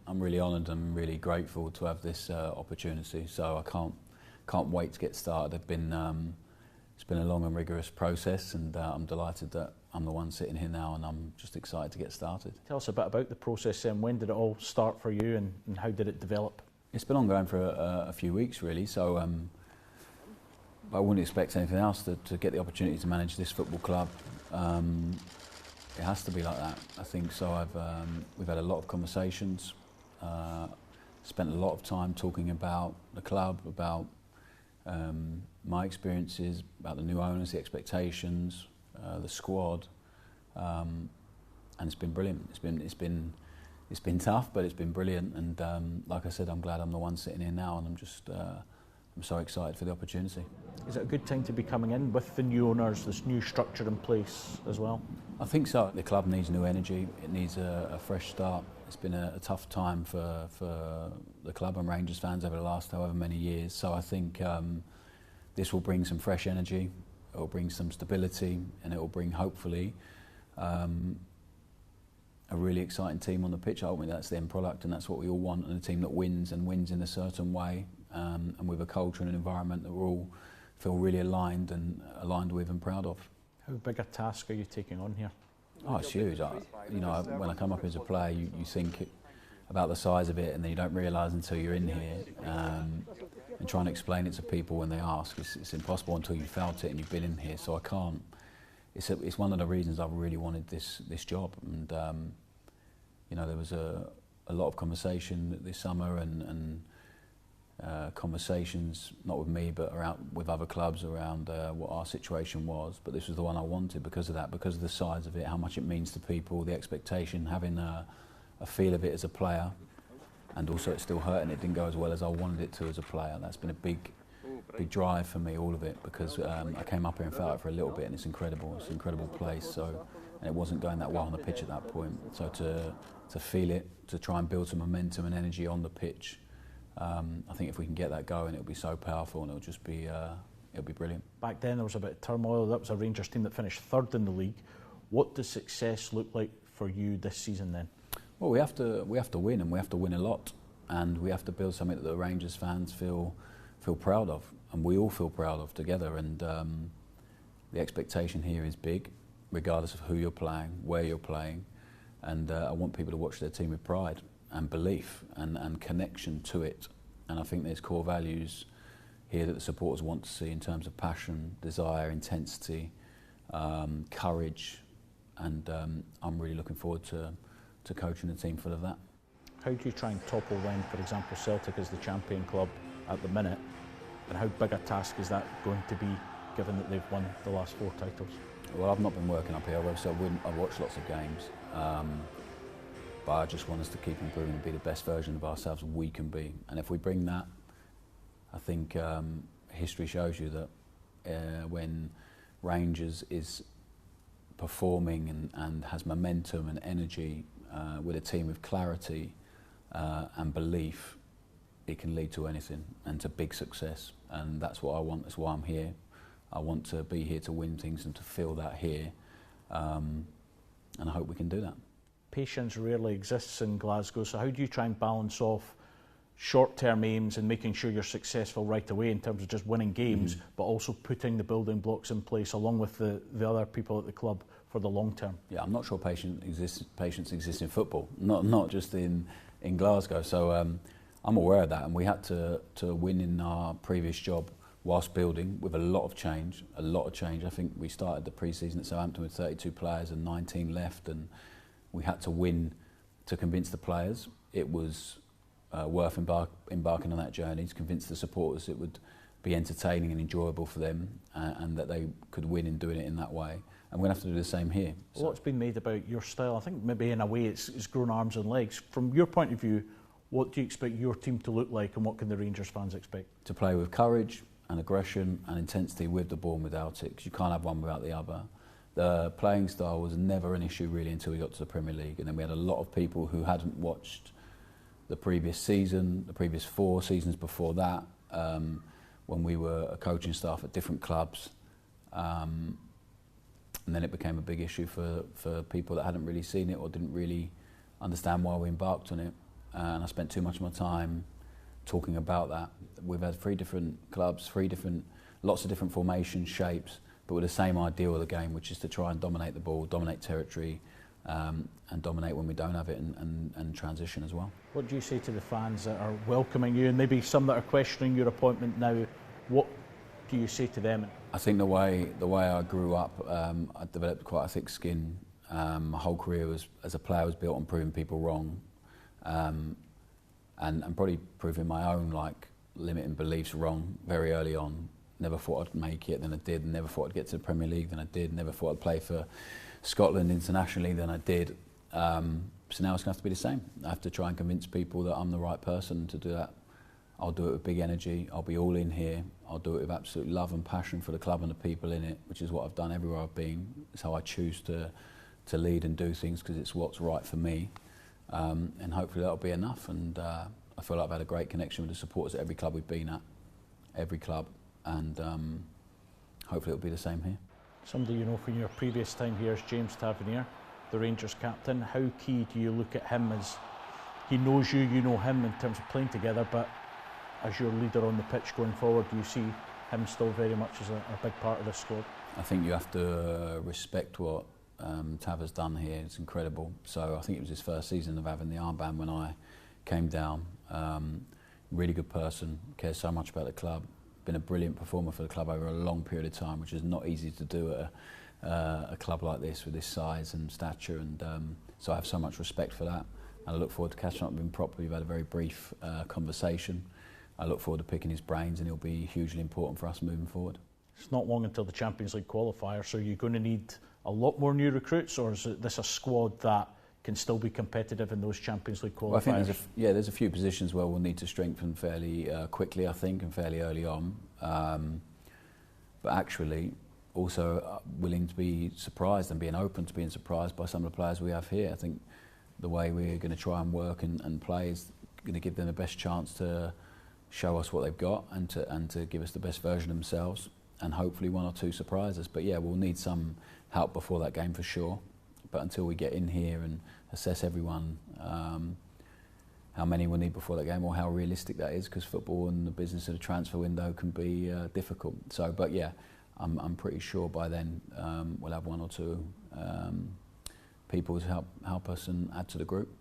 I'm really honoured and really grateful to have this opportunity. So I can't wait to get started. It's been a long and rigorous process, and I'm delighted that I'm the one sitting here now, and I'm just excited to get started. Tell us a bit about the process and when did it all start for you, and how did it develop? It's been ongoing for a few weeks really, so I wouldn't expect anything else to get the opportunity to manage this football club. It has to be like that, I think. So we've had a lot of conversations, spent a lot of time talking about the club, about my experiences, about the new owners, the expectations, the squad, and it's been brilliant. It's been tough, but it's been brilliant. And like I said, I'm glad I'm the one sitting here now, and I'm so excited for the opportunity. Is it a good time to be coming in with the new owners, this new structure in place as well? I think so. The club needs new energy. It needs a fresh start. It's been a tough time for the club and Rangers fans over the last however many years. So I think this will bring some fresh energy. It will bring some stability, and it will bring, hopefully, a really exciting team on the pitch. Ultimately, that's the end product, and that's what we all want, and a team that wins and wins in a certain way, and with a culture and an environment that we all feel really aligned with and proud of. How big a task are you taking on here? Oh, it's huge. When I come up as a player, you think about the size of it, and then you don't realise until you're in here. And trying to explain it to people when they ask, it's impossible until you've felt it and you've been in here. So I can't. It's one of the reasons I've really wanted this job. And there was a lot of conversation this summer and conversations, not with me, but with other clubs around what our situation was. But this was the one I wanted because of that, because of the size of it, how much it means to people, the expectation, having a feel of it as a player, and also it's still hurting. It didn't go as well as I wanted it to as a player. That's been a big drive for me, all of it, because I came up here and felt it for a little bit, and it's incredible. It's an incredible place. So, and it wasn't going that well on the pitch at that point. So to feel it, to try and build some momentum and energy on the pitch. I think if we can get that going, it'll be so powerful, and it'll be brilliant. Back then there was a bit of turmoil. That was a Rangers team that finished third in the league. What does success look like for you this season then? Well, we have to win, and we have to win a lot, and we have to build something that the Rangers fans feel proud of, and we all feel proud of together. And the expectation here is big, regardless of who you're playing, where you're playing, and I want people to watch their team with pride and belief and connection to it. And I think there's core values here that the supporters want to see in terms of passion, desire, intensity, courage, and I'm really looking forward to coaching the team full of that. How do you try and topple when, for example, Celtic is the champion club at the minute, and how big a task is that going to be, given that they've won the last 4 titles? Well, I've not been working up here, so I've watched lots of games. But I just want us to keep improving and be the best version of ourselves we can be. And if we bring that, I think history shows you that when Rangers is performing and has momentum and energy with a team with clarity and belief, it can lead to anything and to big success. And that's what I want. That's why I'm here. I want to be here to win things and to feel that here. And I hope we can do that. Patience rarely exists in Glasgow, so how do you try and balance off short-term aims and making sure you're successful right away in terms of just winning games, but also putting the building blocks in place along with the other people at the club for the long term? Yeah, I'm not sure patience exists in football, not just in Glasgow. So I'm aware of that, and we had to win in our previous job whilst building with a lot of change. I think we started the pre-season at Southampton with 32 players and 19 left, and we had to win to convince the players it was worth embarking on that journey, to convince the supporters it would be entertaining and enjoyable for them, and that they could win in doing it in that way. And we're going to have to do the same here. A lot's been made about your style. I think maybe in a way it's grown arms and legs. From your point of view, what do you expect your team to look like, and what can the Rangers fans expect? To play with courage and aggression and intensity with the ball and without it, because you can't have one without the other. The playing style was never an issue really until we got to the Premier League, and then we had a lot of people who hadn't watched the previous season, the previous 4 seasons before that, when we were a coaching staff at different clubs, and then it became a big issue for people that hadn't really seen it or didn't really understand why we embarked on it. and I spent too much of my time talking about that. We've had 3 different clubs, lots of different formations, shapes, but with the same ideal of the game, which is to try and dominate the ball, dominate territory, and dominate when we don't have it, and transition as well. What do you say to the fans that are welcoming you, and maybe some that are questioning your appointment now? What do you say to them? I think the way I grew up, I developed quite a thick skin. My whole career as a player was built on proving people wrong, and probably proving my own limiting beliefs wrong very early on. Never thought I'd make it, then I did. Never thought I'd get to the Premier League, then I did. Never thought I'd play for Scotland internationally, then I did. So now it's going to have to be the same. I have to try and convince people that I'm the right person to do that. I'll do it with big energy. I'll be all in here. I'll do it with absolute love and passion for the club and the people in it, which is what I've done everywhere I've been. It's how I choose to lead and do things, because it's what's right for me. And hopefully that'll be enough. And I feel like I've had a great connection with the supporters at every club we've been at, every club. And hopefully it'll be the same here. Somebody you know from your previous time here is James Tavernier, the Rangers captain. How key do you look at him as he knows you, you know him in terms of playing together, but as your leader on the pitch going forward, do you see him still very much as a big part of this squad? I think you have to respect what Tav has done here. It's incredible. So I think it was his first season of having the armband when I came down. Really good person, cares so much about the club. Been a brilliant performer for the club over a long period of time, which is not easy to do at a club like this with this size and stature. And so I have so much respect for that. And I look forward to catching up with him properly. We've had a very brief conversation. I look forward to picking his brains, and he'll be hugely important for us moving forward. It's not long until the Champions League qualifier, so you're going to need a lot more new recruits, or is this a squad that can still be competitive in those Champions League qualifiers? Well, I think there's a few positions where we'll need to strengthen fairly quickly, I think, and fairly early on. But actually, also willing to be surprised and being open to being surprised by some of the players we have here. I think the way we're going to try and work and play is going to give them the best chance to show us what they've got and to give us the best version of themselves, and hopefully 1 or 2 surprises. But yeah, we'll need some help before that game for sure. But until we get in here and assess everyone, how many we'll need before that game, or how realistic that is, because football and the business of the transfer window can be difficult. So, but yeah, I'm pretty sure by then we'll have 1 or 2 people to help us and add to the group.